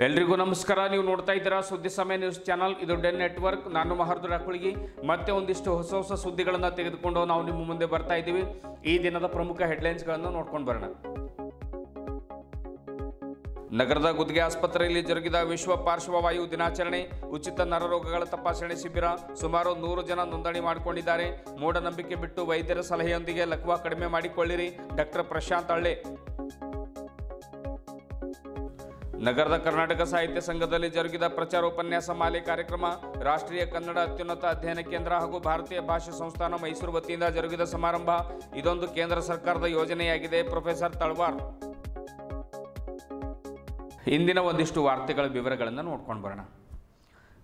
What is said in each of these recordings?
ಎಲ್ರಿಗೂ ನಮಸ್ಕಾರ. ನೀವು ನೋಡ್ತಾ ಇದ್ದೀರಾ ಸುದ್ದಿ ಸಮಯ ನ್ಯೂಸ್ ಚಾನಲ್. ಇದು ಡೆನ್ ನೆಟ್ವರ್ಕ್. ನಾನು ಮಹರ್ದು ಡಾಕುಳಿಗಿ. ಮತ್ತೆ ಒಂದಿಷ್ಟು ಹೊಸ ಸುದ್ದಿಗಳನ್ನು ತೆಗೆದುಕೊಂಡು ನಾವು ನಿಮ್ಮ ಮುಂದೆ ಬರ್ತಾ ಇದ್ದೀವಿ. ಈ ದಿನದ ಪ್ರಮುಖ ಹೆಡ್ಲೈನ್ಸ್ಗಳನ್ನು ನೋಡ್ಕೊಂಡು ಬರೋಣ. ನಗರದ ಗುದ್ಗೆ ಆಸ್ಪತ್ರೆಯಲ್ಲಿ ಜರುಗಿದ ವಿಶ್ವ ಪಾರ್ಶ್ವವಾಯು ದಿನಾಚರಣೆ, ಉಚಿತ ನರರೋಗಗಳ ತಪಾಸಣೆ ಶಿಬಿರ. ಸುಮಾರು 100 ಜನ ನೋಂದಣಿ ಮಾಡಿಕೊಂಡಿದ್ದಾರೆ. ಮೂಢನಂಬಿಕೆ ಬಿಟ್ಟು ವೈದ್ಯರ ಸಲಹೆಯೊಂದಿಗೆ ಲಕ್ವ ಕಡಿಮೆ ಮಾಡಿಕೊಳ್ಳಿರಿ. ಡಾಕ್ಟರ್ ಪ್ರಶಾಂತ್ ಅಳ್ಳೆ. ನಗರದ ಕರ್ನಾಟಕ ಸಾಹಿತ್ಯ ಸಂಘದಲ್ಲಿ ಜರುಗಿದ ಪ್ರಚಾರೋಪನ್ಯಾಸ ಮಾಲೆ ಕಾರ್ಯಕ್ರಮ, ರಾಷ್ಟ್ರೀಯ ಕನ್ನಡ ಅತ್ಯುನ್ನತ ಅಧ್ಯಯನ ಕೇಂದ್ರ ಹಾಗೂ ಭಾರತೀಯ ಭಾಷಾ ಸಂಸ್ಥಾನ ಮೈಸೂರು ವತಿಯಿಂದ ಜರುಗಿದ ಸಮಾರಂಭ. ಇದೊಂದು ಕೇಂದ್ರ ಸರ್ಕಾರದ ಯೋಜನೆಯಾಗಿದೆ. ಪ್ರೊಫೆಸರ್ ತಳವಾರ್. ಇಂದಿನ ಒಂದಿಷ್ಟು ವಾರ್ತೆಗಳ ವಿವರಗಳನ್ನು ನೋಡ್ಕೊಂಡು ಬರೋಣ.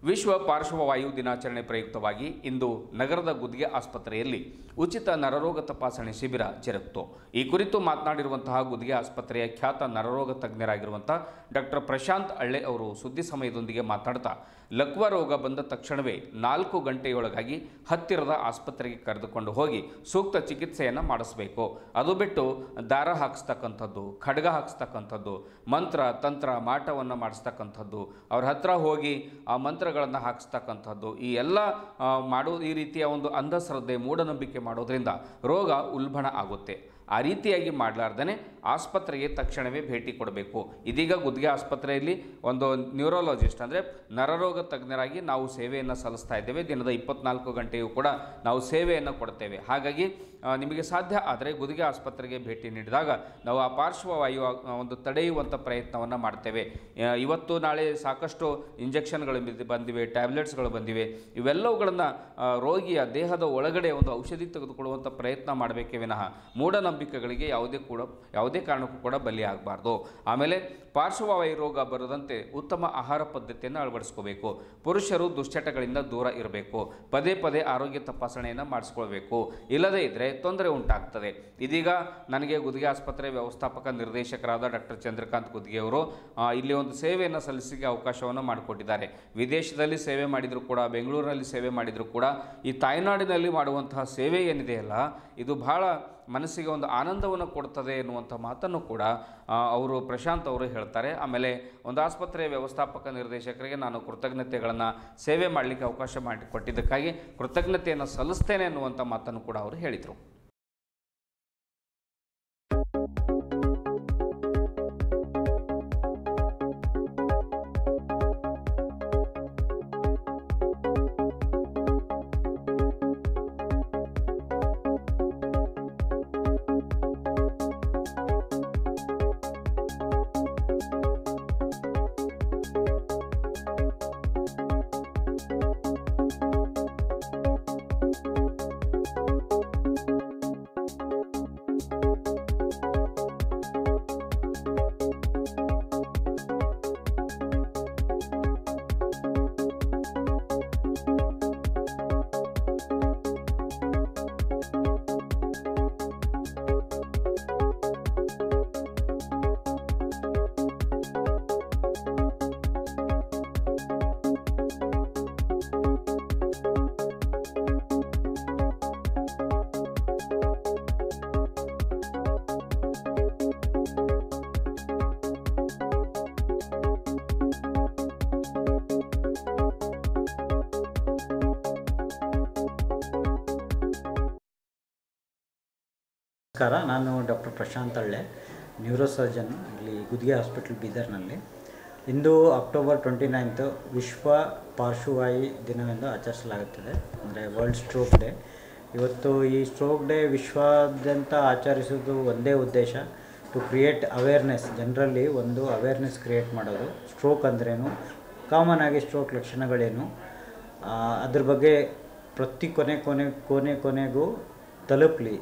ವಿಶ್ವ ಪಾರ್ಶ್ವವಾಯು ದಿನಾಚರಣೆ ಪ್ರಯುಕ್ತವಾಗಿ ಇಂದು ನಗರದ ಗುದ್ಗೆ ಆಸ್ಪತ್ರೆಯಲ್ಲಿ ಉಚಿತ ನರರೋಗ ತಪಾಸಣೆ ಶಿಬಿರ ಜರುಗಿತು. ಈ ಕುರಿತು ಮಾತನಾಡಿರುವಂತಹ ಗುದ್ಗೆ ಆಸ್ಪತ್ರೆಯ ಖ್ಯಾತ ನರರೋಗ ತಜ್ಞರಾಗಿರುವಂತಹ ಡಾಕ್ಟರ್ ಪ್ರಶಾಂತ್ ಅಳ್ಳೆ ಅವರು ಸುದ್ದಿ ಸಮಯದೊಂದಿಗೆ ಮಾತನಾಡ್ತಾ, ಲಕ್ವ ರೋಗ ಬಂದ ತಕ್ಷಣವೇ 4 ಗಂಟೆಯೊಳಗಾಗಿ ಹತ್ತಿರದ ಆಸ್ಪತ್ರೆಗೆ ಕರೆದುಕೊಂಡು ಹೋಗಿ ಸೂಕ್ತ ಚಿಕಿತ್ಸೆಯನ್ನು ಮಾಡಿಸಬೇಕು. ಅದು ಬಿಟ್ಟು ದಾರ ಹಾಕಿಸ್ತಕ್ಕಂಥದ್ದು, ಖಡ್ಗ ಹಾಕಿಸ್ತಕ್ಕಂಥದ್ದು, ಮಂತ್ರ ತಂತ್ರ ಮಾಟವನ್ನು ಮಾಡಿಸ್ತಕ್ಕಂಥದ್ದು, ಅವ್ರ ಹತ್ರ ಹೋಗಿ ಆ ಮಂತ್ರಗಳನ್ನು ಹಾಕಿಸ್ತಕ್ಕಂಥದ್ದು, ಈ ಎಲ್ಲ ಈ ರೀತಿಯ ಒಂದು ಅಂಧಶ್ರದ್ಧೆ ಮೂಢನಂಬಿಕೆ ಮಾಡೋದ್ರಿಂದ ರೋಗ ಉಲ್ಬಣ ಆಗುತ್ತೆ. ಆ ರೀತಿಯಾಗಿ ಮಾಡಲಾರ್ದೇ ಆಸ್ಪತ್ರೆಗೆ ತಕ್ಷಣವೇ ಭೇಟಿ ಕೊಡಬೇಕು. ಇದೀಗ ಗುದ್ಗೆ ಆಸ್ಪತ್ರೆಯಲ್ಲಿ ಒಂದು ನ್ಯೂರೋಲಜಿಸ್ಟ್ ಅಂದರೆ ನರರೋಗ ತಜ್ಞರಾಗಿ ನಾವು ಸೇವೆಯನ್ನು ಸಲ್ಲಿಸ್ತಾ ಇದ್ದೇವೆ. ದಿನದ 24 ಗಂಟೆಯೂ ಕೂಡ ನಾವು ಸೇವೆಯನ್ನು ಕೊಡ್ತೇವೆ. ಹಾಗಾಗಿ ನಿಮಗೆ ಸಾಧ್ಯ ಆದರೆ ಗುದ್ಗೆ ಆಸ್ಪತ್ರೆಗೆ ಭೇಟಿ ನೀಡಿದಾಗ ನಾವು ಆ ಪಾರ್ಶ್ವವಾಯು ಒಂದು ತಡೆಯುವಂಥ ಪ್ರಯತ್ನವನ್ನು ಮಾಡ್ತೇವೆ. ಇವತ್ತು ನಾಳೆ ಸಾಕಷ್ಟು ಇಂಜೆಕ್ಷನ್ಗಳು ಬಂದಿವೆ, ಟ್ಯಾಬ್ಲೆಟ್ಸ್ಗಳು ಬಂದಿವೆ. ಇವೆಲ್ಲವುಗಳನ್ನು ರೋಗಿಯ ದೇಹದ ಒಳಗಡೆ ಒಂದು ಔಷಧಿ ತೆಗೆದುಕೊಳ್ಳುವಂಥ ಪ್ರಯತ್ನ ಮಾಡಬೇಕೇ ವಿನಃ ಮೂಢನಂಬಿಕೆಗಳಿಗೆ ಯಾವುದೇ ಕಾರಣಕ್ಕೂ ಕೂಡ ಬಲಿಯಾಗಬಾರ್ದು. ಆಮೇಲೆ ಪಾರ್ಶ್ವವಾಯು ರೋಗ ಬರದಂತೆ ಉತ್ತಮ ಆಹಾರ ಪದ್ಧತಿಯನ್ನು ಅಳವಡಿಸ್ಕೋಬೇಕು. ಪುರುಷರು ದುಶ್ಚಟಗಳಿಂದ ದೂರ ಇರಬೇಕು. ಪದೇ ಪದೇ ಆರೋಗ್ಯ ತಪಾಸಣೆಯನ್ನು ಮಾಡಿಸ್ಕೊಳ್ಬೇಕು. ಇಲ್ಲದೇ ಇದ್ದರೆ ತೊಂದರೆ ಉಂಟಾಗ್ತದೆ. ಇದೀಗ ನನಗೆ ಗುದ್ಗೆ ಆಸ್ಪತ್ರೆ ವ್ಯವಸ್ಥಾಪಕ ನಿರ್ದೇಶಕರಾದ ಡಾಕ್ಟರ್ ಚಂದ್ರಕಾಂತ್ ಗುದ್ಗೆ ಅವರು ಇಲ್ಲಿ ಒಂದು ಸೇವೆಯನ್ನು ಸಲ್ಲಿಸಲಿಕ್ಕೆ ಅವಕಾಶವನ್ನು ಮಾಡಿಕೊಟ್ಟಿದ್ದಾರೆ. ವಿದೇಶದಲ್ಲಿ ಸೇವೆ ಮಾಡಿದರೂ ಕೂಡ, ಬೆಂಗಳೂರಿನಲ್ಲಿ ಸೇವೆ ಮಾಡಿದರೂ ಕೂಡ ಈ ತಾಯ್ನಾಡಿನಲ್ಲಿ ಮಾಡುವಂತಹ ಸೇವೆ ಏನಿದೆಯಲ್ಲ, ಇದು ಬಹಳ ಮನಸ್ಸಿಗೆ ಒಂದು ಆನಂದವನ್ನು ಕೊಡ್ತದೆ ಎನ್ನುವಂಥ ಮಾತನ್ನು ಕೂಡ ಅವರು ಪ್ರಶಾಂತ್ ಅವರು ಹೇಳ್ತಾರೆ. ಆಮೇಲೆ ಒಂದು ಆಸ್ಪತ್ರೆಯ ವ್ಯವಸ್ಥಾಪಕ ನಿರ್ದೇಶಕರಿಗೆ ನಾನು ಕೃತಜ್ಞತೆಗಳನ್ನು ಸೇವೆ ಮಾಡಲಿಕ್ಕೆ ಅವಕಾಶ ಮಾಡಿಕೊಟ್ಟಿದ್ದಕ್ಕಾಗಿ ಕೃತಜ್ಞತೆಯನ್ನು ಸಲ್ಲಿಸ್ತೇನೆ ಎನ್ನುವಂಥ ಮಾತನ್ನು ಕೂಡ ಅವರು ಹೇಳಿದರು. ನಮಸ್ಕಾರ, ನಾನು ಡಾಕ್ಟರ್ ಪ್ರಶಾಂತ್ ಅಳ್ಳೆ, ನ್ಯೂರೋಸರ್ಜನ್ ಇಲ್ಲಿ ಗುದ್ಗೆ ಹಾಸ್ಪಿಟಲ್ ಬೀದರ್ನಲ್ಲಿ. ಇಂದು ಅಕ್ಟೋಬರ್ 29 ವಿಶ್ವ ಪಾರ್ಶ್ವವಾಯು ದಿನವೆಂದು ಆಚರಿಸಲಾಗುತ್ತದೆ, ಅಂದರೆ ವರ್ಲ್ಡ್ ಸ್ಟ್ರೋಕ್ ಡೇ. ಇವತ್ತು ಈ ಸ್ಟ್ರೋಕ್ ಡೇ ವಿಶ್ವಾದ್ಯಂತ ಆಚರಿಸೋದು ಒಂದೇ ಉದ್ದೇಶ, ಟು ಕ್ರಿಯೇಟ್ ಅವೇರ್ನೆಸ್. ಜನರಲ್ಲಿ ಒಂದು ಅವೇರ್ನೆಸ್ ಕ್ರಿಯೇಟ್ ಮಾಡೋದು. ಸ್ಟ್ರೋಕ್ ಅಂದ್ರೇನು, ಕಾಮನ್ ಆಗಿ ಸ್ಟ್ರೋಕ್ ಲಕ್ಷಣಗಳೇನು, ಅದ್ರ ಬಗ್ಗೆ ಪ್ರತಿ ಕೊನೆಗೂ ತಲುಪಲಿ,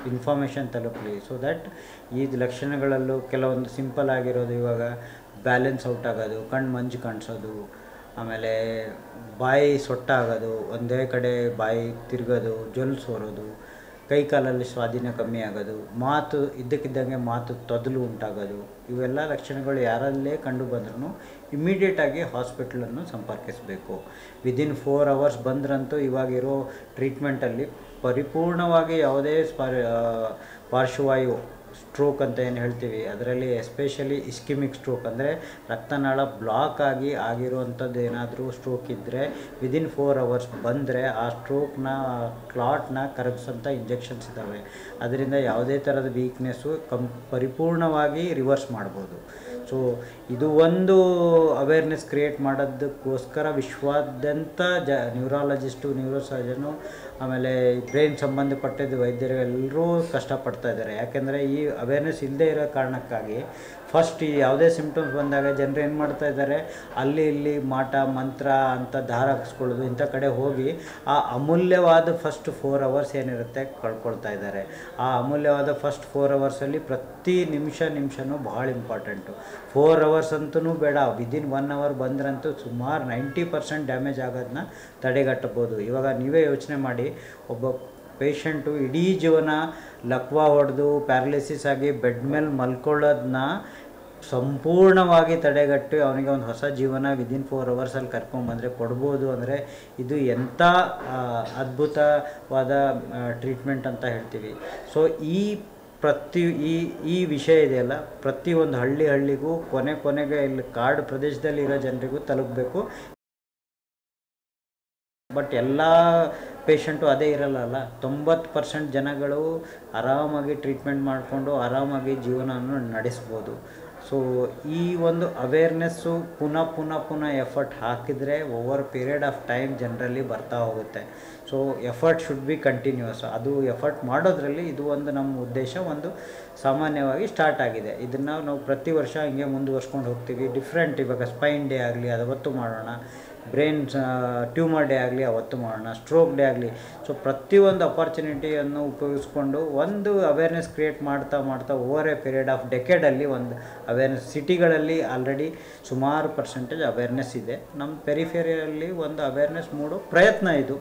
ಇನ್ಫಾರ್ಮೇಷನ್ ತಲುಪಲಿ. ಸೊ ದ್ಯಾಟ್ ಈ ಲಕ್ಷಣಗಳಲ್ಲೂ ಕೆಲವೊಂದು ಸಿಂಪಲ್ ಆಗಿರೋದು, ಇವಾಗ ಬ್ಯಾಲೆನ್ಸ್ ಔಟ್ ಆಗೋದು, ಕಣ್ಣು ಮಂಜು ಕಾಣಿಸೋದು, ಆಮೇಲೆ ಬಾಯಿ ಸೊಟ್ಟಾಗೋದು, ಒಂದೇ ಕಡೆ ಬಾಯಿ ತಿರುಗೋದು, ಜೊಲ್ಲು ಸೋರೋದು, ಕೈ ಕಾಲಲ್ಲಿ ಸ್ವಾಧೀನ ಕಮ್ಮಿ ಆಗೋದು, ಮಾತು ಇದ್ದಕ್ಕಿದ್ದಂಗೆ ಮಾತು ತೊದಲು ಉಂಟಾಗೋದು, ಇವೆಲ್ಲ ಲಕ್ಷಣಗಳು ಯಾರಲ್ಲೇ ಕಂಡು ಬಂದ್ರೂ ಇಮ್ಮಿಡಿಯೇಟಾಗಿ ಹಾಸ್ಪಿಟಲನ್ನು ಸಂಪರ್ಕಿಸಬೇಕು. ವಿದಿನ್ 4 hours ಬಂದ್ರಂತೂ ಇವಾಗಿರೋ ಟ್ರೀಟ್ಮೆಂಟಲ್ಲಿ ಪರಿಪೂರ್ಣವಾಗಿ ಯಾವುದೇ ಪಾರ್ಶ್ವವಾಯು ಸ್ಟ್ರೋಕ್ ಅಂತ ಏನು ಹೇಳ್ತೀವಿ, ಅದರಲ್ಲಿ ಎಸ್ಪೆಷಲಿ ಇಸ್ಕಿಮಿಕ್ ಸ್ಟ್ರೋಕ್ ಅಂದರೆ ರಕ್ತನಾಳ ಬ್ಲಾಕ್ ಆಗಿರುವಂಥದ್ದು ಏನಾದರೂ ಸ್ಟ್ರೋಕ್ ಇದ್ದರೆ ವಿದಿನ್ 4 hours ಬಂದರೆ ಆ ಸ್ಟ್ರೋಕ್ನ ಕ್ಲಾಟ್ನ ಕರಗಿಸೋಂಥ ಇಂಜೆಕ್ಷನ್ಸ್ ಇದ್ದಾವೆ. ಅದರಿಂದ ಯಾವುದೇ ಥರದ ವೀಕ್ನೆಸ್ಸು ಪರಿಪೂರ್ಣವಾಗಿ ರಿವರ್ಸ್ ಮಾಡ್ಬೋದು. ಸೊ ಇದು ಒಂದು ಅವೇರ್ನೆಸ್ ಕ್ರಿಯೇಟ್ ಮಾಡೋದಕ್ಕೋಸ್ಕರ ವಿಶ್ವಾದ್ಯಂತ ನ್ಯೂರಾಲಜಿಸ್ಟು, ನ್ಯೂರೋಸರ್ಜನು, ಆಮೇಲೆ ಬ್ರೈನ್ ಸಂಬಂಧಪಟ್ಟಿದ್ದ ವೈದ್ಯರು ಎಲ್ಲರೂ ಕಷ್ಟಪಡ್ತಾ ಇದ್ದಾರೆ. ಯಾಕೆಂದರೆ ಈ ಅವೇರ್ನೆಸ್ ಇಲ್ಲದೆ ಇರೋ ಕಾರಣಕ್ಕಾಗಿ ಫಸ್ಟ್ ಈ ಯಾವುದೇ ಸಿಂಪ್ಟಮ್ಸ್ ಬಂದಾಗ ಜನರು ಏನು ಮಾಡ್ತಾ ಇದ್ದಾರೆ, ಅಲ್ಲಿ ಇಲ್ಲಿ ಮಾಟ ಮಂತ್ರ ಅಂತ ದಾರ ಹಾಕಿಸ್ಕೊಳ್ಳೋದು, ಇಂಥ ಕಡೆ ಹೋಗಿ ಆ ಅಮೂಲ್ಯವಾದ ಫಸ್ಟ್ 4 hours ಏನಿರುತ್ತೆ ಕಳ್ಕೊಳ್ತಾ ಇದ್ದಾರೆ. ಆ ಅಮೂಲ್ಯವಾದ ಫಸ್ಟ್ 4 hours ಪ್ರತಿ ನಿಮಿಷನೂ ಭಾಳ ಇಂಪಾರ್ಟೆಂಟು. 4 hours ಅಂತೂ ಬೇಡ, ವಿದಿನ್ 1 hour ಬಂದ್ರಂತೂ ಸುಮಾರು 90% ಡ್ಯಾಮೇಜ್ ಆಗೋದನ್ನ ತಡೆಗಟ್ಟಬೋದು. ಇವಾಗ ನೀವೇ ಯೋಚನೆ ಮಾಡಿ, ಒಬ್ಬ ಪೇಷಂಟು ಇಡೀ ಜೀವನ ಲಕ್ವಾ ಹೊಡೆದು ಪ್ಯಾರಲಿಸಿಸ್ ಆಗಿ ಬೆಡ್ ಮೇಲೆ ಮಲ್ಕೊಳ್ಳೋದನ್ನ ಸಂಪೂರ್ಣವಾಗಿ ತಡೆಗಟ್ಟಿ ಅವನಿಗೆ ಒಂದು ಹೊಸ ಜೀವನ ವಿದಿನ್ 4 hours ಕರ್ಕೊಂಡ್ಬಂದರೆ ಕೊಡ್ಬೋದು ಅಂದರೆ ಇದು ಎಂಥ ಅದ್ಭುತವಾದ ಟ್ರೀಟ್ಮೆಂಟ್ ಅಂತ ಹೇಳ್ತೀವಿ. ಸೊ ಈ ವಿಷಯ ಇದೆಯಲ್ಲ, ಪ್ರತಿಯೊಂದು ಹಳ್ಳಿಗೂ ಕೊನೆಗೆ ಇಲ್ಲಿ ಕಾಡು ಪ್ರದೇಶದಲ್ಲಿ ಇರೋ ಜನರಿಗೂ ತಲುಪಬೇಕು. ಬಟ್ ಎಲ್ಲ ಪೇಷಂಟು ಅದೇ ಇರಲ್ಲ. 90% ಜನಗಳು ಆರಾಮಾಗಿ ಟ್ರೀಟ್ಮೆಂಟ್ ಮಾಡಿಕೊಂಡು ಆರಾಮಾಗಿ ಜೀವನವನ್ನು ನಡೆಸ್ಬೋದು. ಸೊ ಈ ಒಂದು ಅವೇರ್ನೆಸ್ಸು ಪುನಃ ಎಫರ್ಟ್ ಹಾಕಿದರೆ ಓವರ್ ಪೀರಿಯಡ್ ಆಫ್ ಟೈಮ್ ಜನರಲ್ಲಿ ಬರ್ತಾ ಹೋಗುತ್ತೆ. So effort should be continuous. ಅದು ಎಫರ್ಟ್ ಮಾಡೋದ್ರಲ್ಲಿ ಇದು ಒಂದು ನಮ್ಮ ಉದ್ದೇಶ ಒಂದು ಸಾಮಾನ್ಯವಾಗಿ ಸ್ಟಾರ್ಟ್ ಆಗಿದೆ. ಇದನ್ನು ನಾವು ಪ್ರತಿ ವರ್ಷ ಹಿಂಗೆ ಮುಂದುವರ್ಸ್ಕೊಂಡು ಹೋಗ್ತೀವಿ. ಡಿಫ್ರೆಂಟ್, ಇವಾಗ ಸ್ಪೈನ್ ಡೇ ಆಗಲಿ ಅವತ್ತು ಮಾಡೋಣ, ಬ್ರೈನ್ ಟ್ಯೂಮರ್ ಡೇ ಆಗಲಿ ಅವತ್ತು ಮಾಡೋಣ, ಸ್ಟ್ರೋಕ್ ಡೇ ಆಗಲಿ. ಸೊ ಪ್ರತಿಯೊಂದು ಅಪಾರ್ಚುನಿಟಿಯನ್ನು ಉಪಯೋಗಿಸ್ಕೊಂಡು ಒಂದು ಅವೇರ್ನೆಸ್ ಕ್ರಿಯೇಟ್ ಮಾಡ್ತಾ ಓವರ್ ಎ ಪೀರಿಯಡ್ ಆಫ್ ಡೆಕೆಡಲ್ಲಿ ಒಂದು ಅವೇರ್ನೆಸ್ ಸಿಟಿಗಳಲ್ಲಿ ಆಲ್ರೆಡಿ ಸುಮಾರು ಪರ್ಸೆಂಟೇಜ್ ಅವೇರ್ನೆಸ್ ಇದೆ. ನಮ್ಮ ಪೆರಿಫೆರಿಯಲ್ಲಿ ಒಂದು ಅವೇರ್ನೆಸ್ ಮೂಡೋ ಪ್ರಯತ್ನ ಇದು.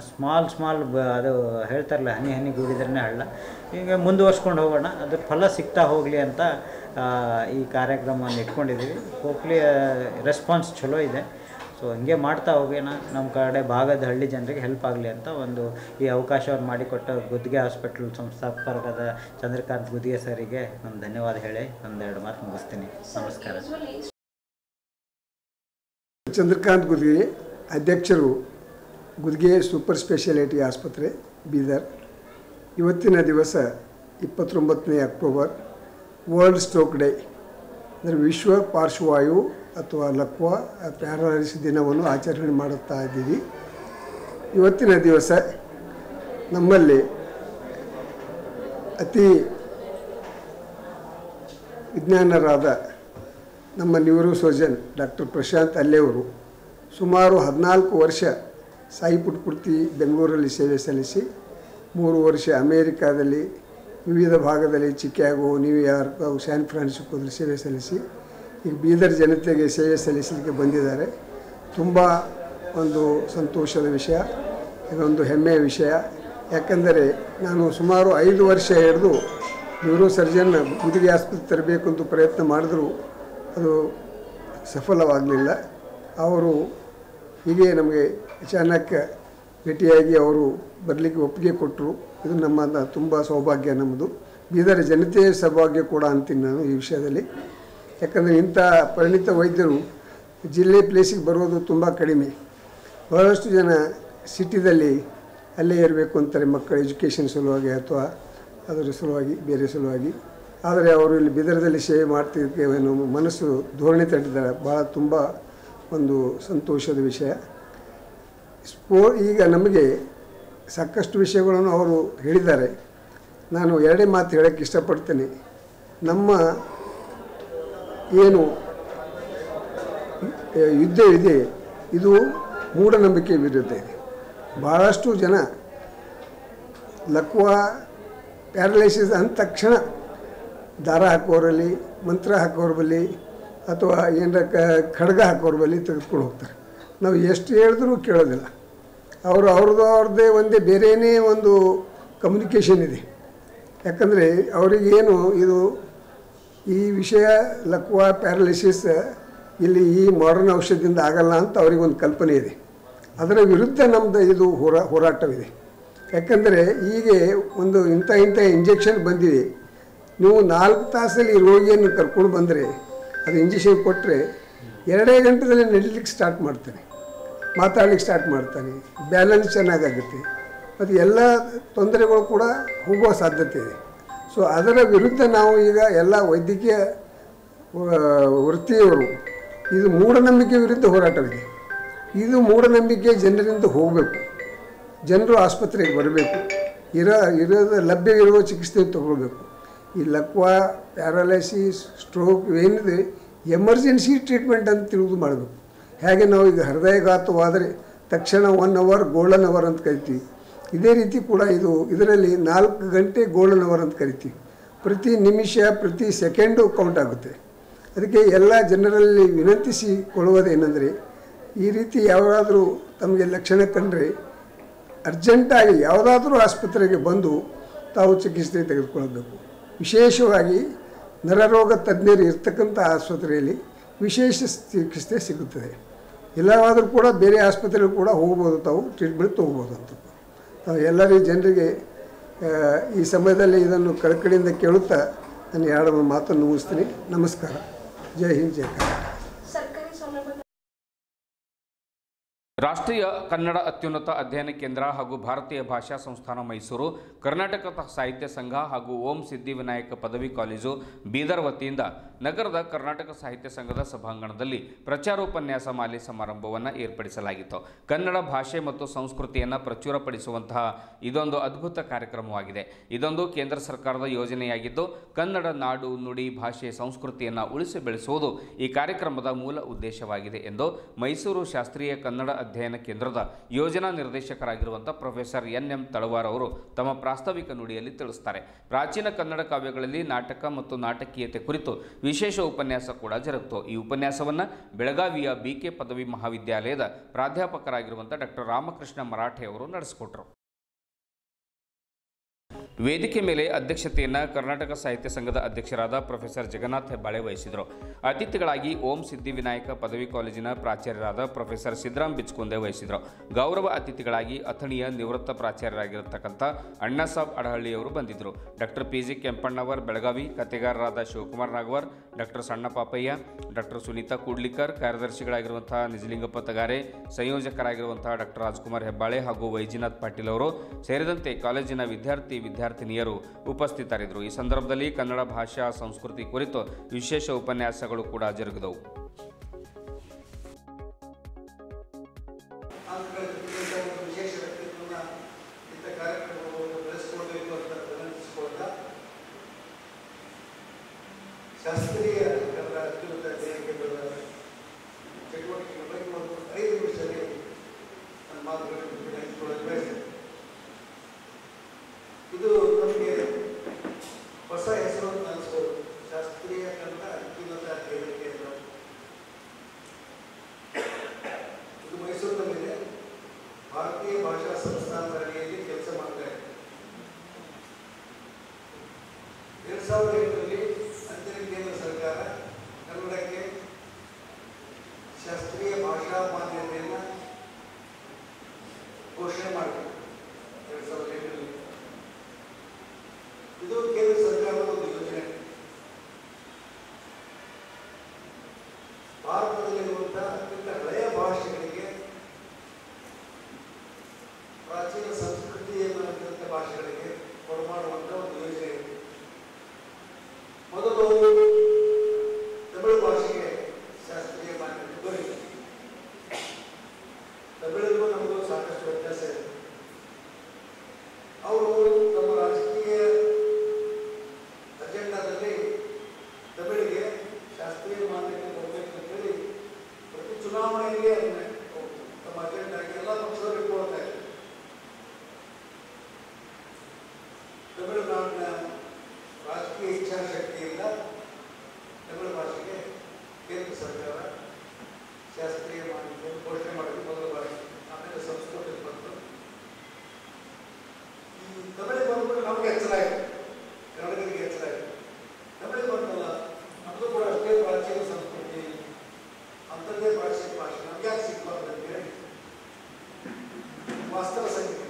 ಸ್ಮಾಲ್ ಅದು ಹೇಳ್ತಾರಲ್ಲ, ಹನಿ ಗೂಡಿದ್ರೇ ಹಳ್ಳ. ಹೀಗೆ ಮುಂದುವರ್ಸ್ಕೊಂಡು ಹೋಗೋಣ, ಅದ್ರ ಫಲ ಸಿಗ್ತಾ ಹೋಗಲಿ ಅಂತ ಈ ಕಾರ್ಯಕ್ರಮವನ್ನು ಇಟ್ಕೊಂಡಿದ್ದೀವಿ. ಹೋಪ್ಲಿ ರೆಸ್ಪಾನ್ಸ್ ಚಲೋ ಇದೆ. ಸೊ ಹಂಗೆ ಮಾಡ್ತಾ ಹೋಗೋಣ, ನಮ್ಮ ಕಡೆ ಭಾಗದ ಹಳ್ಳಿ ಜನರಿಗೆ ಹೆಲ್ಪ್ ಆಗಲಿ ಅಂತ ಒಂದು ಈ ಅವಕಾಶವನ್ನು ಮಾಡಿಕೊಟ್ಟ ಗುದ್ಗೆ ಹಾಸ್ಪಿಟಲ್ ಸಂಸ್ಥಾಪಕರಾದ ಚಂದ್ರಕಾಂತ್ ಗುದ್ಗೆ ಸರಿಗೆ ನಾನು ಧನ್ಯವಾದ ಹೇಳಿ ಒಂದೆರಡು ಮಾತು ಮುಗಿಸ್ತೀನಿ. ನಮಸ್ಕಾರ. ಚಂದ್ರಕಾಂತ್ ಗುದ್ಗೆ, ಅಧ್ಯಕ್ಷರು ಗುದ್ಗೆ ಸೂಪರ್ ಸ್ಪೆಷಾಲಿಟಿ ಆಸ್ಪತ್ರೆ ಬೀದರ್. ಇವತ್ತಿನ ದಿವಸ 29 ಅಕ್ಟೋಬರ್ ವರ್ಲ್ಡ್ ಸ್ಟ್ರೋಕ್ ಡೇ ಅಂದರೆ ವಿಶ್ವ ಪಾರ್ಶ್ವವಾಯು ಅಥವಾ ಲಕ್ವಾ ಪ್ಯಾರಾಲಿಸಿಸ್ ದಿನವನ್ನು ಆಚರಣೆ ಮಾಡುತ್ತಾ ಇದ್ದೀವಿ. ಇವತ್ತಿನ ದಿವಸ ನಮ್ಮಲ್ಲಿ ಅತಿ ವಿಜ್ಞಾನರಾದ ನಮ್ಮ ನ್ಯೂರೋಸರ್ಜನ್ ಡಾಕ್ಟರ್ ಪ್ರಶಾಂತ್ ಅಲ್ಲೆಯವರು ಸುಮಾರು 14 ವರ್ಷ ಸಾಯಿ ಪುಟ್ಪುರ್ತಿ ಬೆಂಗಳೂರಲ್ಲಿ ಸೇವೆ ಸಲ್ಲಿಸಿ 3 ವರ್ಷ ಅಮೇರಿಕಾದಲ್ಲಿ ವಿವಿಧ ಭಾಗದಲ್ಲಿ ಚಿಕಾಗೋ, ನ್ಯೂಯಾರ್ಕ್ ಹಾಗೂ ಸ್ಯಾನ್ ಫ್ರಾನ್ಸಿಸ್ಕೋದಲ್ಲಿ ಸೇವೆ ಸಲ್ಲಿಸಿ ಈಗ ಬೀದರ್ ಜನತೆಗೆ ಸೇವೆ ಸಲ್ಲಿಸಲಿಕ್ಕೆ ಬಂದಿದ್ದಾರೆ. ತುಂಬ ಒಂದು ಸಂತೋಷದ ವಿಷಯ, ಇದೊಂದು ಹೆಮ್ಮೆಯ ವಿಷಯ. ಯಾಕೆಂದರೆ ನಾನು ಸುಮಾರು 5 ವರ್ಷ ಹಿಡಿದು ನ್ಯೂರೋಸರ್ಜನ್ ಗುದ್ಗೆ ಆಸ್ಪತ್ರೆ ತರಬೇಕು ಅಂತ ಪ್ರಯತ್ನ ಮಾಡಿದ್ರು ಅದು ಸಫಲವಾಗಲಿಲ್ಲ. ಅವರು ಹೀಗೆ ನಮಗೆ ಅಚಾನಕ್ ಭೇಟಿಯಾಗಿ ಅವರು ಬರಲಿಕ್ಕೆ ಒಪ್ಪಿಗೆ ಕೊಟ್ಟರು. ಇದು ನಮ್ಮ ತುಂಬ ಸೌಭಾಗ್ಯ, ನಮ್ಮದು ಬೀದರ್ ಜನತೆಯ ಸೌಭಾಗ್ಯ ಕೂಡ ಅಂತೀನಿ ನಾನು ಈ ವಿಷಯದಲ್ಲಿ. ಯಾಕಂದರೆ ಇಂಥ ಪರಿಣಿತ ವೈದ್ಯರು ಜಿಲ್ಲೆ ಪ್ಲೇಸಿಗೆ ಬರೋದು ತುಂಬ ಕಡಿಮೆ. ಬಹಳಷ್ಟು ಜನ ಸಿಟಿದಲ್ಲಿ ಅಲ್ಲೇ ಇರಬೇಕು ಅಂತಾರೆ, ಮಕ್ಕಳ ಎಜುಕೇಷನ್ ಸಲುವಾಗಿ ಅಥವಾ ಅದರ ಸಲುವಾಗಿ ಬೇರೆ ಸಲುವಾಗಿ. ಆದರೆ ಅವರು ಇಲ್ಲಿ ಬೀದರ್ದಲ್ಲಿ ಸೇವೆ ಮಾಡ್ತಿದ್ದಕ್ಕೆ ಮನಸ್ಸು ಧೋರಣೆ ತಟ್ಟಿದ್ದಾರೆ. ಭಾಳ ತುಂಬ ಒಂದು ಸಂತೋಷದ ವಿಷಯ. ಈಗ ನಮಗೆ ಸಾಕಷ್ಟು ವಿಷಯಗಳನ್ನು ಅವರು ಹೇಳಿದ್ದಾರೆ. ನಾನು ಎರಡೇ ಮಾತು ಹೇಳೋಕ್ಕೆ ಇಷ್ಟಪಡ್ತೇನೆ. ನಮ್ಮ ಏನು ಯುದ್ಧ ಇದೆ ಇದು ಮೂಢನಂಬಿಕೆ ವಿರುದ್ಧ ಇದೆ. ಭಾಳಷ್ಟು ಜನ ಲಕ್ವಾ ಪ್ಯಾರಲೈಸಿಸ್ ಅಂದ ತಕ್ಷಣ ದಾರ ಹಾಕೋರಲ್ಲಿ, ಮಂತ್ರ ಹಾಕೋರ ಬಳಿ ಅಥವಾ ಏನರ ಖಡ್ಗ ಹಾಕೋರ ಬಳಿ ತೆಗೆದುಕೊಂಡು ಹೋಗ್ತಾರೆ. ನಾವು ಎಷ್ಟು ಹೇಳಿದ್ರೂ ಕೇಳೋದಿಲ್ಲ. ಅವ್ರದ್ದೇ ಒಂದೇ ಬೇರೆಯೇ ಒಂದು ಕಮ್ಯುನಿಕೇಷನ್ ಇದೆ. ಯಾಕಂದರೆ ಅವರಿಗೇನು ಇದು ಈ ವಿಷಯ ಲಕ್ವಾ ಪ್ಯಾರಲಿಸಿಸ್ ಇಲ್ಲಿ ಈ ಮಾಡರ್ನ್ ಔಷಧದಿಂದ ಆಗಲ್ಲ ಅಂತ ಅವರಿಗೊಂದು ಕಲ್ಪನೆ ಇದೆ. ಅದರ ವಿರುದ್ಧ ನಮ್ಮದು ಇದು ಹೋರಾಟವಿದೆ. ಯಾಕಂದರೆ ಈಗ ಒಂದು ಇಂಥ ಇಂಜೆಕ್ಷನ್ ಬಂದಿವೆ, ನೀವು 4 ತಾಸಲ್ಲಿ ಈ ರೋಗಿಯನ್ನು ಕರ್ಕೊಂಡು ಬಂದರೆ ಅದು ಇಂಜೆಕ್ಷನ್ ಕೊಟ್ಟರೆ 2 ಗಂಟೆದಲ್ಲಿ ನಡೀಲಿಕ್ಕೆ ಸ್ಟಾರ್ಟ್ ಮಾಡ್ತಾನೆ, ಮಾತಾಡ್ಲಿಕ್ಕೆ ಸ್ಟಾರ್ಟ್ ಮಾಡ್ತಾನೆ, ಬ್ಯಾಲೆನ್ಸ್ ಚೆನ್ನಾಗಾಗುತ್ತೆ ಮತ್ತು ಎಲ್ಲ ತೊಂದರೆಗಳು ಕೂಡ ಹೋಗುವ ಸಾಧ್ಯತೆ ಇದೆ. ಸೊ ಅದರ ವಿರುದ್ಧ ನಾವು ಈಗ ಎಲ್ಲ ವೈದ್ಯಕೀಯ ವೃತ್ತಿಯವರು ಇದು ಮೂಢನಂಬಿಕೆ ವಿರುದ್ಧ ಹೋರಾಟವಿದೆ. ಇದು ಮೂಢನಂಬಿಕೆ ಜನರಿಂದ ಹೋಗಬೇಕು, ಜನರು ಆಸ್ಪತ್ರೆಗೆ ಬರಬೇಕು, ಲಭ್ಯವಿರುವ ಚಿಕಿತ್ಸೆ ತಗೊಳ್ಬೇಕು. ಈ ಲಕ್ವಾ, ಪ್ಯಾರಾಲೈಸಿಸ್, ಸ್ಟ್ರೋಕ್ ಏನಿದೆ ಎಮರ್ಜೆನ್ಸಿ ಟ್ರೀಟ್ಮೆಂಟ್ ಅಂತ ತಿಳಿದು ಮಾಡಬೇಕು. ಹೇಗೆ ನಾವು ಈಗ ಹೃದಯಘಾತವಾದರೆ ತಕ್ಷಣ 1 ಅವರ್ ಗೋಲ್ಡನ್ ಅವರ್ ಅಂತ ಕರಿತೀವಿ, ಇದೇ ರೀತಿ ಕೂಡ ಇದರಲ್ಲಿ 4 ಗಂಟೆ ಗೋಲ್ಡನ್ ಅವರ್ ಅಂತ ಕರಿತೀವಿ. ಪ್ರತಿ ನಿಮಿಷ ಪ್ರತಿ ಸೆಕೆಂಡು ಕೌಂಟ್ ಆಗುತ್ತೆ. ಅದಕ್ಕೆ ಎಲ್ಲ ಜನರಲ್ಲಿ ವಿನಂತಿಸಿಕೊಳ್ಳುವುದೇನೆಂದರೆ ಈ ರೀತಿ ಯಾರಾದರೂ ತಮಗೆ ಲಕ್ಷಣ ಕಂಡರೆ ಅರ್ಜೆಂಟಾಗಿ ಯಾವುದಾದ್ರೂ ಆಸ್ಪತ್ರೆಗೆ ಬಂದು ತಾವು ಚಿಕಿತ್ಸೆ ತೆಗೆದುಕೊಳ್ಳಬೇಕು. ವಿಶೇಷವಾಗಿ ನರರೋಗ ತಜ್ಞರು ಇರ್ತಕ್ಕಂಥ ಆಸ್ಪತ್ರೆಯಲ್ಲಿ ವಿಶೇಷ ಚಿಕಿತ್ಸೆ ಸಿಗುತ್ತದೆ. ಎಲ್ಲವಾದರೂ ಕೂಡ ಬೇರೆ ಆಸ್ಪತ್ರೆಗೂ ಕೂಡ ಹೋಗ್ಬೋದು, ತಾವು ಟ್ರೀಟ್ಮೆಂಟ್ ತೊಗೋಬೋದು ಅಂತ ಎಲ್ಲರೂ ಜನರಿಗೆ ಈ ಸಮಯದಲ್ಲಿ ಇದನ್ನು ಕಳಕಳಿಯಿಂದ ಕೇಳುತ್ತಾ ನಾನು 2 ಮಾತನ್ನು ಮುಗಿಸ್ತೀನಿ. ನಮಸ್ಕಾರ. ಜೈ ಹಿಂದ್, ಜೈ ಕರ್ನಾಟಕ. ರಾಷ್ಟ್ರೀಯ ಕನ್ನಡ ಅತ್ಯುನ್ನತ ಅಧ್ಯಯನ ಕೇಂದ್ರ ಹಾಗೂ ಭಾರತೀಯ ಭಾಷಾ ಸಂಸ್ಥಾನ ಮೈಸೂರು, ಕರ್ನಾಟಕ ಸಾಹಿತ್ಯ ಸಂಘ ಹಾಗೂ ಓಂ ಸಿದ್ಧಿವಿನಾಯಕ ಪದವಿ ಕಾಲೇಜು ಬೀದರ್ ವತಿಯಿಂದ ನಗರದ ಕರ್ನಾಟಕ ಸಾಹಿತ್ಯ ಸಂಘದ ಸಭಾಂಗಣದಲ್ಲಿ ಪ್ರಚಾರೋಪನ್ಯಾಸ ಮಾಲೆ ಸಮಾರಂಭವನ್ನು ಏರ್ಪಡಿಸಲಾಗಿತ್ತು. ಕನ್ನಡ ಭಾಷೆ ಮತ್ತು ಸಂಸ್ಕೃತಿಯನ್ನು ಪ್ರಚುರಪಡಿಸುವಂತಹ ಇದೊಂದು ಅದ್ಭುತ ಕಾರ್ಯಕ್ರಮವಾಗಿದೆ. ಇದೊಂದು ಕೇಂದ್ರ ಸರ್ಕಾರದ ಯೋಜನೆಯಾಗಿದ್ದು ಕನ್ನಡ ನಾಡು, ನುಡಿ, ಭಾಷೆ, ಸಂಸ್ಕೃತಿಯನ್ನು ಉಳಿಸಿ ಬೆಳೆಸುವುದು ಈ ಕಾರ್ಯಕ್ರಮದ ಮೂಲ ಉದ್ದೇಶವಾಗಿದೆ ಎಂದು ಮೈಸೂರು ಶಾಸ್ತ್ರೀಯ ಕನ್ನಡ ಅಧ್ಯಯನ ಕೇಂದ್ರದ ಯೋಜನಾ ನಿರ್ದೇಶಕರಾಗಿರುವಂಥ ಪ್ರೊಫೆಸರ್ ಎನ್.ಎಂ. ತಳವಾರ್ ಅವರು ತಮ್ಮ ಪ್ರಾಸ್ತಾವಿಕ ನುಡಿಯಲ್ಲಿ ತಿಳಿಸುತ್ತಾರೆ. ಪ್ರಾಚೀನ ಕನ್ನಡ ಕಾವ್ಯಗಳಲ್ಲಿ ನಾಟಕ ಮತ್ತು ನಾಟಕೀಯತೆ ಕುರಿತು ವಿಶೇಷ ಉಪನ್ಯಾಸ ಕೂಡ ಜರುಗಿತು. ಈ ಉಪನ್ಯಾಸವನ್ನು ಬೆಳಗಾವಿಯ BK ಪದವಿ ಮಹಾವಿದ್ಯಾಲಯದ ಪ್ರಾಧ್ಯಾಪಕರಾಗಿರುವಂಥ ಡಾಕ್ಟರ್ ರಾಮಕೃಷ್ಣ ಮರಾಠೆ ಅವರು ನಡೆಸಿಕೊಟ್ಟರು. ವೇದಿಕೆ ಮೇಲೆ ಅಧ್ಯಕ್ಷತೆಯನ್ನು ಕರ್ನಾಟಕ ಸಾಹಿತ್ಯ ಸಂಘದ ಅಧ್ಯಕ್ಷರಾದ ಪ್ರೊಫೆಸರ್ ಜಗನ್ನಾಥ್ ಹೆಬ್ಬಾಳೆ ವಹಿಸಿದರು. ಅತಿಥಿಗಳಾಗಿ ಓಂ ಸಿದ್ಧಿವಿನಾಯಕ ಪದವಿ ಕಾಲೇಜಿನ ಪ್ರಾಚಾರ್ಯರಾದ ಪ್ರೊಫೆಸರ್ ಸಿದ್ದರಾಮ್ ಬಿಚ್ಕುಂದೆ ವಹಿಸಿದರು. ಗೌರವ ಅತಿಥಿಗಳಾಗಿ ಅಥಣಿಯ ನಿವೃತ್ತ ಪ್ರಾಚಾರ್ಯರಾಗಿರತಕ್ಕಂಥ ಅಣ್ಣಾಸಾಬ್ ಅಡಹಳ್ಳಿಯವರು ಬಂದಿದ್ದರು. ಡಾಕ್ಟರ್ PG ಕೆಂಪಣ್ಣವರ್ ಬೆಳಗಾವಿ, ಕಥೆಗಾರರಾದ ಶಿವಕುಮಾರ್ ನಾಗವರ್, ಡಾಕ್ಟರ್ ಸಣ್ಣ ಪಾಪಯ್ಯ, ಡಾಕ್ಟರ್ ಸುನೀತಾ ಕೂಡ್ಲಿಕರ್, ಕಾರ್ಯದರ್ಶಿಗಳಾಗಿರುವಂಥ ನಿಜಲಿಂಗಪ್ಪ ತಗಾರೆ, ಸಂಯೋಜಕರಾಗಿರುವಂಥ ಡಾಕ್ಟರ್ ರಾಜ್ಕುಮಾರ್ ಹೆಬ್ಬಾಳೆ ಹಾಗೂ ವೈಜಿನಾಥ್ ಪಾಟೀಲ್ ಅವರು ಸೇರಿದಂತೆ ಕಾಲೇಜಿನ ವಿದ್ಯಾರ್ಥಿನಿಯರು ಉಪಸ್ಥಿತರಿದ್ದರು. ಈ ಸಂದರ್ಭದಲ್ಲಿ ಕನ್ನಡ ಭಾಷಾ ಸಂಸ್ಕೃತಿ ಕುರಿತು ವಿಶೇಷ ಉಪನ್ಯಾಸಗಳು ಕೂಡ ಜರುಗಿದವು. ಶಾಸ್ತ್ರೀಯ ಕನ್ನಡ ಅತ್ಯುನ್ನತ ಅಧ್ಯಯನ ಕೇಂದ್ರದ ಚಟುವಟಿಕೆಗಳ ಬಗ್ಗೆ ಒಂದು 5 ನಿಮಿಷದಲ್ಲಿ ನನ್ನ ಮಾತುಗಳನ್ನು ಹಂಚಿಕೊಳ್ಳಲು ಬಯಸ್ತೇನೆ. ಇದು ನಮಗೆ ಹೊಸ ಹೆಸರು ಅನಿಸ್ಬೋದು, ಶಾಸ್ತ್ರೀಯ ಕನ್ನಡ ಅತ್ಯುನ್ನತ ಅಧ್ಯಯನ ಕೇಂದ್ರ. ಇದು ಮೈಸೂರಿನಲ್ಲಿದೆ. ಭಾರತೀಯ ಭಾಷಾ ಸಂಸ್ಥಾನದ ಅಡಿಯಲ್ಲಿ ಕೆಲಸ ಮಾಡ್ತಾ ಇದೆ. 2008ರಲ್ಲಿ ಕೇಂದ್ರ ಸರ್ಕಾರ ಕನ್ನಡಕ್ಕೆ ಶಾಸ್ತ್ರೀಯ ಭಾಷಾ ಮಾನ್ಯತೆಯನ್ನು ಘೋಷಣೆ ಮಾಡಿದೆ. 2008ರಲ್ಲಿ ಇದು ಕೇಂದ್ರ ಸರ್ಕಾರದ ಒಂದು ಯೋಜನೆ. ಭಾರತದಲ್ಲಿರುವಂತಹ ಅತ್ಯಂತ ಹಳೆಯ ಭಾಷೆಗಳಿಗೆ, ಪ್ರಾಚೀನ ಸಂಸ್ಕೃತಿಯಲ್ಲಿರುವಂತಹ ಭಾಷೆಗಳಿಗೆ ಕೊಡಮಾಡುವಂತಹ ಒಂದು ಯೋಜನೆ ಇದೆ. ಮೊದಲು ತಮಿಳು ಭಾಷೆಗೆ ಶಾಸ್ತ್ರೀಯ ಮಾನ್ಯತೆ ದೊರೆಯಿತು. ತಮಿಳಿಗೂ ನಮಗೂ ಸಾಕಷ್ಟು ವ್ಯತ್ಯಾಸ ಇದೆ. ಅವರು ತಮ್ಮ ರಾಜಕೀಯ ಅಜೆಂಡಾದಲ್ಲಿ ತಮಿಳಿಗೆ ಶಾಸ್ತ್ರೀಯ ಮಾನ್ಯತೆ ಕೊಡಬೇಕು ಅಂತೇಳಿ ಪ್ರತಿ ಚುನಾವಣೆಯಲ್ಲಿ ಅದನ್ನ ತಮ್ಮ ಅಜೆಂಡಾಗಿ ಎಲ್ಲ ಪಕ್ಷದವರು ಇಟ್ಕೊಳ್ತಾ ಇದ್ದಾರೆ. ತಮಿಳುನಾಡಿನ ರಾಜಕೀಯ ಇಚ್ಛಾಶಕ್ತಿಯಿಂದ ತಮಿಳು ಭಾಷೆಗೆ ಕೇಂದ್ರ ಸರ್ಕಾರ ಶಾಸ್ತ್ರೀಯ ಮಾನ್ಯತೆಯನ್ನು ಘೋಷಣೆ ಮಾಡಿದ್ದು ಮೊದಲ ಬಾರಿ. ಆಮೇಲೆ ಸಂಸ್ಕೃತ ಬಂತು. ಈ ತಮಿಳು ಬಂದ್ಬಿಟ್ಟು ನಮಗೆ ಹೆಚ್ಚಲಾಯಿತು, ಕನ್ನಡಿಗರಿಗೆ ಹೆಚ್ಚಲಾಯಿತು. ತಮಿಳು ಬಂತಲ್ಲ, ನಮ್ಮದು ಕೂಡ ಅಷ್ಟೇ ಪ್ರಾಚೀನ ಸಂಸ್ಕೃತಿ, ಅಂಥದ್ದೇ ಭಾಷೆ ನಮ್ಗೆ ಯಾಕೆ ಸಿಗ್ಬಾರ್ದು ಅಂತ ಹೇಳಿ ವಾಸ್ತವ ಸಂಖ್ಯೆ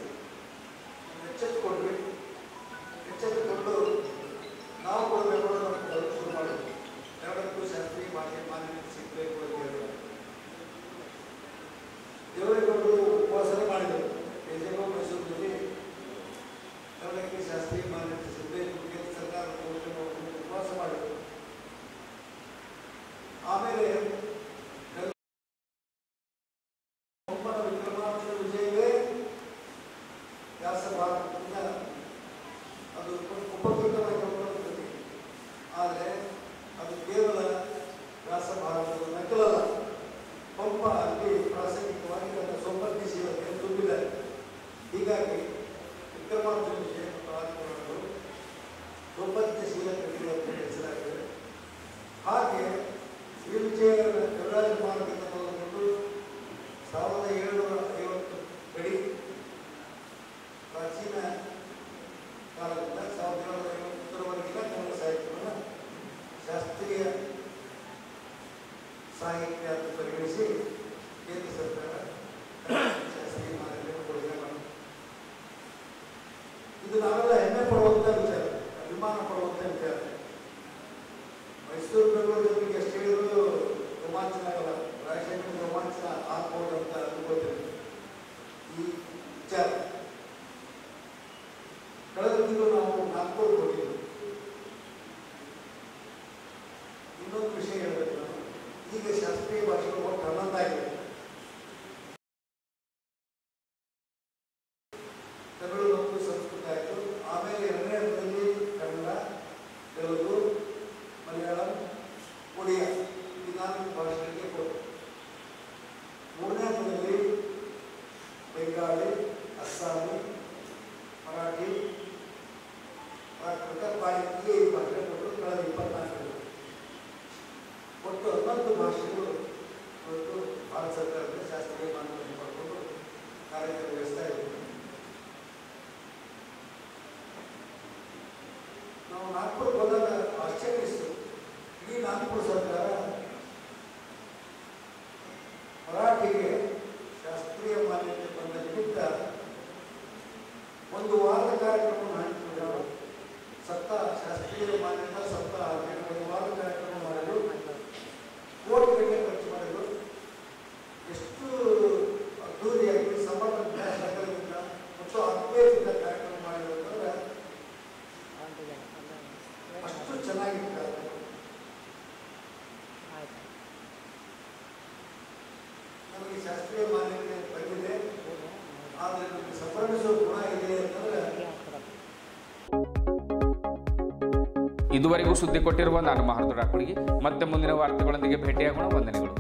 ಎಚ್ಚೆತ್ತುಕೊಂಡ್ವಿ. ಎಚ್ಚೆತ್ತುಕೊಂಡು ನಾವು ಕೂಡ ಆಮೇಲೆ ಪಂಪನ ವಿಕ್ರಮಾರ್ಜುನ ವಿಜಯವೇ ವ್ಯಾಸ ಭಾರತದಿಂದ ಅದು ಉಪಕೃತವಾಗಿ ಹೊರಬರುತ್ತದೆ. ಆದರೆ ಅದು ಕೇವಲ ವ್ಯಾಸ ಭಾರತದ ನಕಲಲ್ಲ. ಪಂಪ ಅಲ್ಲಿ ಪ್ರಾಸಂಗಿಕವಾಗಿ ತನ್ನ ಸೌಪರ್ಣಿಶೀಲತೆಯನ್ನು ತುಂಬಿದ್ದಾರೆ. ಹೀಗಾಗಿ ವಿಕ್ರಮಾರ್ಜುನ ವಿಜಯ ಮತ್ತು ಆದಿಪುರಾಣಗಳು ಸೌಪರ್ಣಿಶೀಲ ಕೃತಿಗಳು ಅಂತ ಹೆಸರಾಗಿವೆ. ಹಾಗೆ ಶ್ರೀವಿಜಯರ ಕವಿರಾಜ ಮಾರ್ಗದಿಂದ ಮೊದಲುಗೊಂಡು 1750 ಗಡಿ ಪ್ರಾಚೀನ ಕಾಲದಿಂದ 1750ವರೆಗಿನ ಕನ್ನಡ ಸಾಹಿತ್ಯವನ್ನು ಶಾಸ್ತ್ರೀಯ ಸಾಹಿತ್ಯ ಅಂತ ಪರಿಗಣಿಸಿ ಕೇಂದ್ರ ಸರ್ಕಾರ ಶಾಸ್ತ್ರೀಯ ಮಾನ್ಯತೆಯನ್ನು ಕೊಡುಗೆ ಮಾಡಿದೆ. ಇದು ನಾವೆಲ್ಲ ಹೆಮ್ಮೆ ಪಡುವಂಥ ವಿಚಾರ, ಅಭಿಮಾನ ಪಡುವಂಥ ವಿಚಾರ. ಮೈಸೂರು ಬೆಂಗಳೂರು ಜನರಿಗೆ ಎಷ್ಟು ಹೇಳಿದ್ರು ರೋಮಾಂಚನ ಆಗಲ್ಲ. ರಾಜಶೇಖರ ರೋಮಾಂಚನ ಆಗ್ಬೋದು ಅಂತ ಅನ್ಕೋತೇವೆ ಈ ವಿಚಾರ. ಕಳೆದ ತಿಂಗಳು ನಾವು ನಾಗ್ಪುರ್ ಹೋಗಿದ್ವಿ. ಇನ್ನೊಂದು ವಿಷಯ ಹೇಳಬೇಕು ನಾನು. ಈಗ ಶಾಸ್ತ್ರೀಯ ಭಾಷೆಗಳು ಒಟ್ಟು 11 ಆಗಿದೆ. ತಮಿಳು ಮತ್ತು ಸಂಸ್ಕೃತ ಆಯಿತು. ಆಮೇಲೆ 2ನೇ ಹಂತದಲ್ಲಿ ಕನ್ನಡ, ತೆಲುಗು, ಮಲಯಾಳಂ, ಒಡಿಯಾ ಈ 4 ಭಾಷೆಗಳಿಗೆ ಕೊಟ್ಟು. 3ನೇ ಹಂತದಲ್ಲಿ ಬೆಂಗಾಳಿ, ಅಸ್ಸಾಮಿ, ಮರಾಠಿ, ಪ್ರಾಕೃತ, ಪಾಣಿಗೆ ಈ ಭಾಷೆ ಕೊಟ್ಟು ಕಳೆದ 24 ಒಟ್ಟು 11 ಭಾಷೆಗಳು ಇವತ್ತು ಭಾರತ ಸರ್ಕಾರದ ಶಾಸ್ತ್ರೀಯ ಮಾನ್ಯತೆ ಪಡ್ಕೊಂಡು ಕಾರ್ಯನಿರ್ವಹಿಸ್ತಾ ಇದ್ದೀವಿ. ನಾವು ನಾಗ್ಪುರ ಹೋದಾಗ ಆಶ್ಚರ್ಯಿಸಿತು. ಇಡೀ ನಾಗ್ಪುರ ಸರ್ಕಾರ ಮರಾಠಿಗೆ ಶಾಸ್ತ್ರೀಯ ಮಾನ್ಯತೆ ಬಂದ ನಿಮಿತ್ತ 1 ವಾರದ ಕಾರ್ಯಕ್ರಮವನ್ನು ಹಾಕಿದ್ರು. ಶಾಸ್ತ್ರೀಯ ಮಾನ್ಯತಾ ಸಪ್ತಾಹ 1 ವಾರದ ಕಾರ್ಯಕ್ರಮ ಮಾಡಲು ಕೋಟಿಗಟ್ಟಲೆ ಖರ್ಚು ಮಾಡಿದ್ರು. ಎಷ್ಟು ಅದ್ದೂರಿಯಾಗಿ ಸಮರ್ಪಕ ಸಕಲದಿಂದ ಮತ್ತು ಆತ್ಮೀಯತೆಯಿಂದ ಕಾರ್ಯಕ್ರಮ ಮಾಡಿದ್ರು ಅಂತಂದ್ರೆ ಅಷ್ಟು ಚೆನ್ನಾಗಿತ್ತು ಕಾರ್ಯಕ್ರಮ. ನಮಗೆ ಶಾಸ್ತ್ರೀಯ ಮಾನ್ಯತೆ ಬಂದಿದೆ, ಆದರೆ ನಮಗೆ ಸಂಭ್ರಮಿಸುವ ಗುಣ ಇದೆ ಅಂತಂದ್ರೆ. ಇದುವರೆಗೂ ಸುದ್ದಿ ಕೊಟ್ಟಿರುವ ನಾನು ಮಹಾರ್ದು ರಾಕುಳಿಗೆ ಮತ್ತೆ ಮುಂದಿನ ವಾರ್ತೆಗಳೊಂದಿಗೆ ಭೇಟಿಯಾಗೋಣ. ವಂದನೆಗಳು.